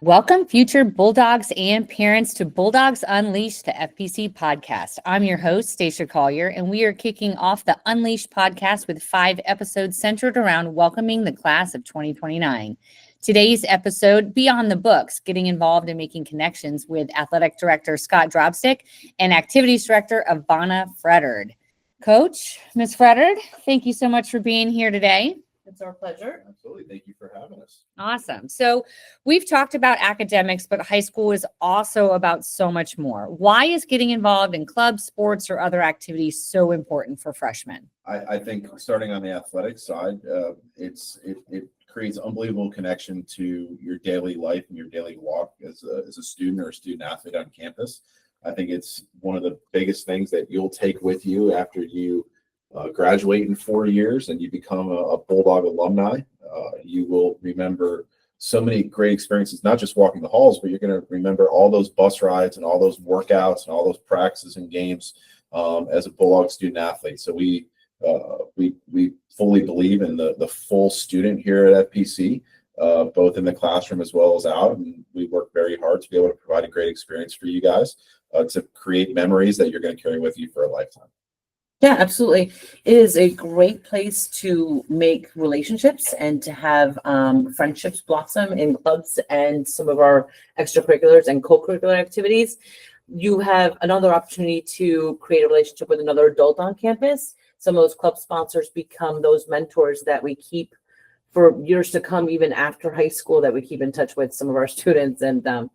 Welcome, future Bulldogs and parents, to Bulldogs Unleashed, the FPC podcast. I'm your host, Stacia Collier, and we are kicking off the Unleashed podcast with 5 episodes centered around welcoming the class of 2029. Today's episode, Beyond the Books, getting involved in making connections with Athletic Director Scott Dropstick and Activities Director Ivana Frederd. Coach, Ms. Frederd, thank you so much for being here today. It's our pleasure. Absolutely. Thank you for having us. Awesome. So we've talked about academics, but high school is also about so much more. Why is getting involved in clubs, sports, or other activities so important for freshmen? I think starting on the athletic side, it creates unbelievable connection to your daily life and your daily walk as a student or a student athlete on campus. I think it's one of the biggest things that you'll take with you after you graduate in 4 years and you become a Bulldog alumni. You will remember so many great experiences, not just walking the halls, but you're going to remember all those bus rides and all those workouts and all those practices and games as a Bulldog student athlete. So we fully believe in the full student here at FPC, both in the classroom as well as out. And we work very hard to be able to provide a great experience for you guys to create memories that you're going to carry with you for a lifetime. Yeah, absolutely. It is a great place to make relationships and to have friendships blossom in clubs and some of our extracurriculars and co-curricular activities. You have another opportunity to create a relationship with another adult on campus. Some of those club sponsors become those mentors that we keep for years to come, even after high school, that we keep in touch with some of our students. And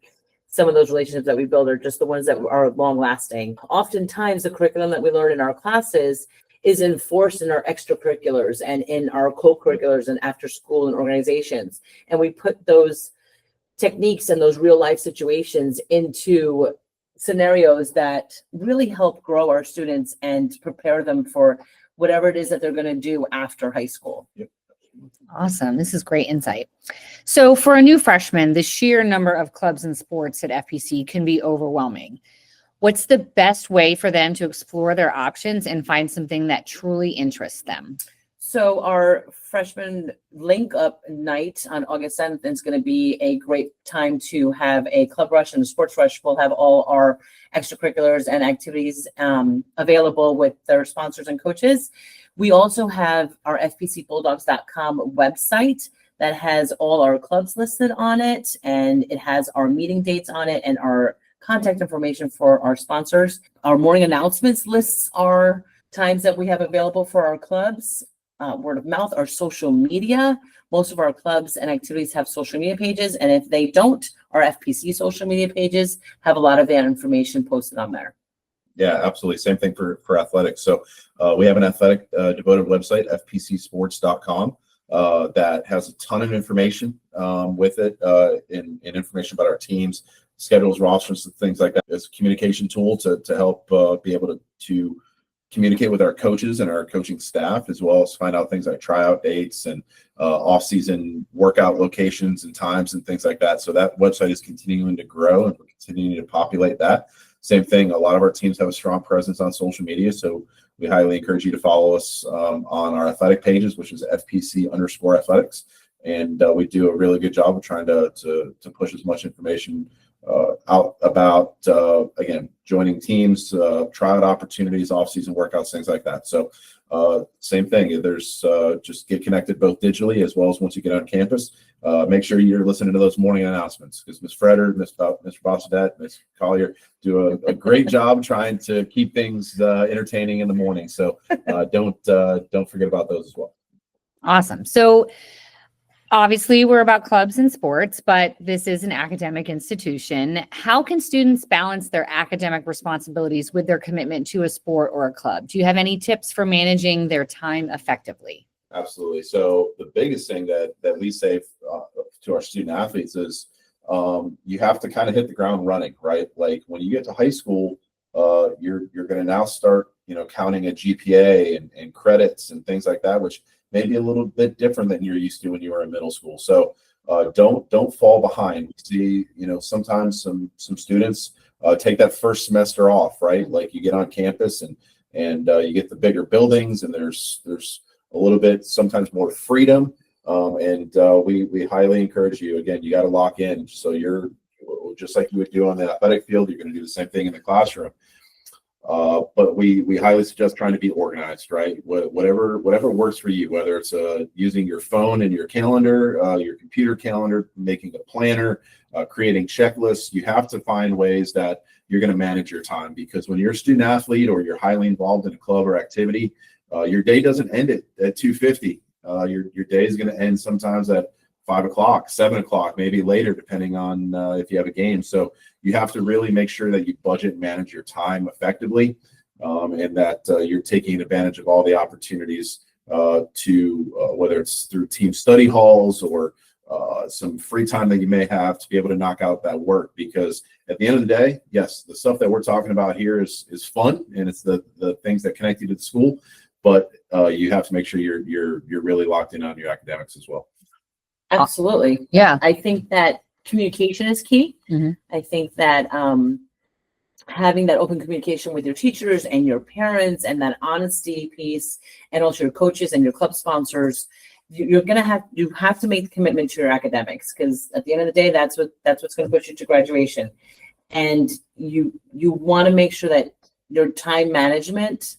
some of those relationships that we build are just the ones that are long lasting. Oftentimes the curriculum that we learn in our classes is enforced in our extracurriculars and in our co-curriculars and after school and organizations. And we put those techniques and those real life situations into scenarios that really help grow our students and prepare them for whatever it is that they're going to do after high school. Yep. Awesome. This is great insight. So for a new freshman, the sheer number of clubs and sports at FPC can be overwhelming. What's the best way for them to explore their options and find something that truly interests them? So our freshman link up night on August 7th is going to be a great time to have a club rush and a sports rush. We'll have all our extracurriculars and activities available with their sponsors and coaches. We also have our FPCBulldogs.com website that has all our clubs listed on it, and it has our meeting dates on it and our contact information for our sponsors. Our morning announcements lists our times that we have available for our clubs. Word of mouth, our social media. Most of our clubs and activities have social media pages, and if they don't, our FPC social media pages have a lot of that information posted on there. Yeah, absolutely. Same thing for athletics. So we have an athletic devoted website, fpcsports.com, that has a ton of information with it, and information about our teams, schedules, rosters, and things like that. It's a communication tool to help be able to communicate with our coaches and our coaching staff, as well as find out things like tryout dates and off-season workout locations and times and things like that. So that website is continuing to grow, and we're continuing to populate that. Same thing, a lot of our teams have a strong presence on social media, so we highly encourage you to follow us on our athletic pages, which is FPC_athletics. And we do a really good job of trying to push as much information out about, again, joining teams, tryout opportunities, off-season workouts, things like that. So same thing, there's just get connected both digitally as well as once you get on campus. Make sure you're listening to those morning announcements, because Ms. Frederd, Mr. Bossedette, Ms. Collier do a great job trying to keep things entertaining in the morning. So don't forget about those as well. Awesome. So obviously, we're about clubs and sports, but this is an academic institution. How can students balance their academic responsibilities with their commitment to a sport or a club? Do you have any tips for managing their time effectively? Absolutely. So the biggest thing that we say to our student athletes is you have to kind of hit the ground running, right? Like when you get to high school, you're going to now start, counting a GPA and credits and things like that, which may be a little bit different than you're used to when you were in middle school. So don't fall behind. We see, sometimes some students take that first semester off, right? Like you get on campus and you get the bigger buildings, and there's a little bit sometimes more freedom We highly encourage you. Again, you got to lock in. So you're just like you would do on the athletic field. You're going to do the same thing in the classroom. But we highly suggest trying to be organized, right? Whatever works for you, whether it's using your phone and your calendar, your computer calendar, making a planner, creating checklists. You have to find ways that you're going to manage your time, because when you're a student athlete or you're highly involved in a club or activity, your day doesn't end at 2:50. Your day is going to end sometimes at 5 o'clock, 7 o'clock, maybe later, depending on if you have a game. So you have to really make sure that you budget and manage your time effectively, and that you're taking advantage of all the opportunities whether it's through team study halls or some free time that you may have to be able to knock out that work. Because at the end of the day, yes, the stuff that we're talking about here is fun, and it's the things that connect you to the school, but you have to make sure you're really locked in on your academics as well. Absolutely. Yeah. I think that communication is key. Mm-hmm. I think that having that open communication with your teachers and your parents, and that honesty piece, and also your coaches and your club sponsors, you have to make the commitment to your academics, because at the end of the day, that's what's going to push you to graduation. And you want to make sure that your time management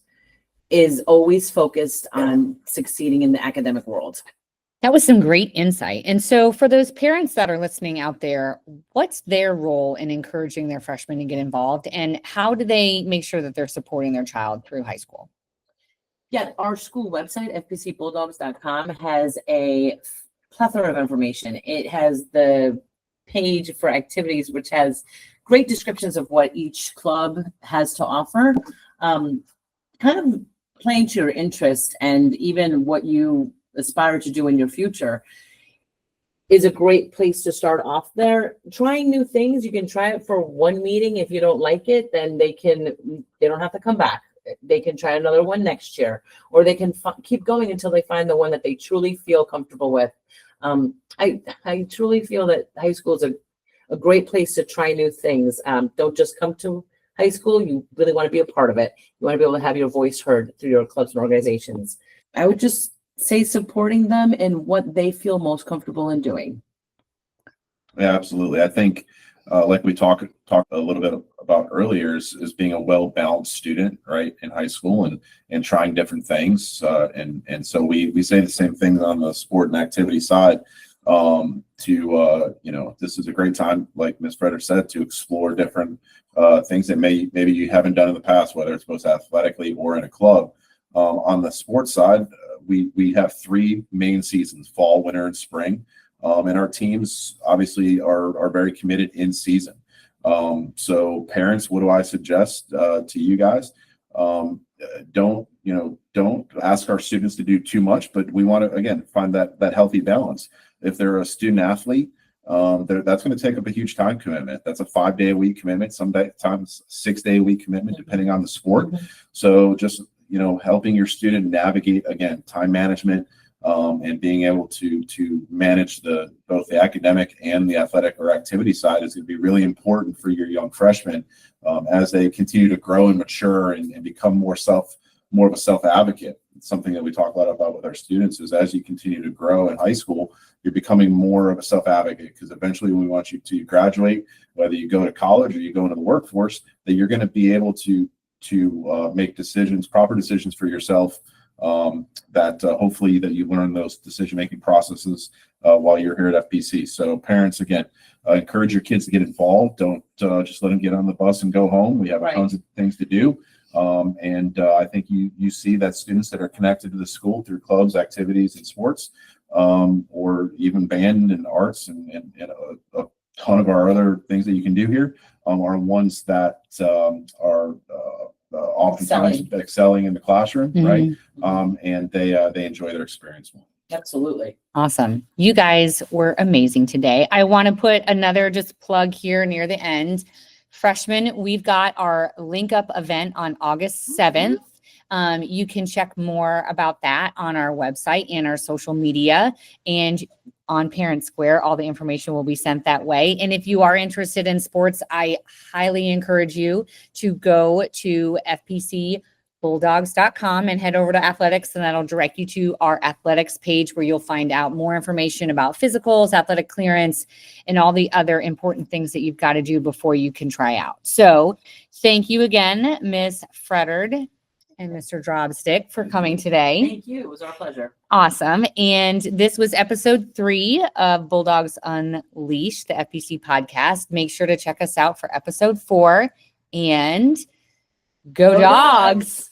is always focused on succeeding in the academic world. That was some great insight. And so for those parents that are listening out there, what's their role in encouraging their freshmen to get involved, and how do they make sure that they're supporting their child through high school? Yeah, our school website, FPCBulldogs.com, has a plethora of information. It has the page for activities, which has great descriptions of what each club has to offer, kind of playing to your interest, and even what you aspire to do in your future is a great place to start off there. Trying new things, you can try it for one meeting. If you don't like it, then they don't have to come back. They can try another one next year, or they can keep going until they find the one that they truly feel comfortable with. I truly feel that high school is a great place to try new things. Don't just come to high school. You really want to be a part of it. You want to be able to have your voice heard through your clubs and organizations. I would just say supporting them in what they feel most comfortable in doing. Yeah, absolutely. I think, like we talked a little bit about earlier, is being a well-balanced student, right, in high school, and trying different things. And so we say the same things on the sport and activity side. This is a great time, like Ms. Freder said, to explore different things that maybe you haven't done in the past, whether it's both athletically or in a club. On the sports side, we have 3 main seasons: fall, winter, and spring. And our teams obviously are very committed in season. So parents, what do I suggest to you guys? Don't ask our students to do too much, but we want to, again, find that healthy balance. If they're a student athlete, that's going to take up a huge time commitment. That's a 5-day-a-week commitment, sometimes 6-day-a-week commitment, depending on the sport. So just helping your student navigate, again, time management, and being able to manage both the academic and the athletic or activity side is going to be really important for your young freshmen as they continue to grow and mature and become more of a self-advocate. It's something that we talk a lot about with our students, is as you continue to grow in high school, you're becoming more of a self-advocate, because eventually we want you to graduate, whether you go to college or you go into the workforce, that you're going to be able to make proper decisions for yourself, that hopefully that you learn those decision-making processes while you're here at FPC. So parents, again, encourage your kids to get involved. Don't just let them get on the bus and go home. We have tons of things to do. I think you see that students that are connected to the school through clubs, activities, and sports, or even band and arts and a ton of our other things that you can do here, are ones that are oftentimes excelling in the classroom, right? And they enjoy their experience more. Absolutely. Awesome. You guys were amazing today. I want to put another just plug here near the end. Freshmen, we've got our Link Up event on August 7th. You can check more about that on our website and our social media, and on Parent Square. All the information will be sent that way. And if you are interested in sports, I highly encourage you to go to FPC bulldogs.com and head over to athletics, and that'll direct you to our athletics page where you'll find out more information about physicals, athletic clearance, and all the other important things that you've got to do before you can try out. So thank you again, Ms. Freddard and Mr. Dropstick, for coming today. Thank you. It was our pleasure. Awesome. And this was episode 3 of Bulldogs Unleashed, the FPC podcast. Make sure to check us out for episode 4, and go Dogs!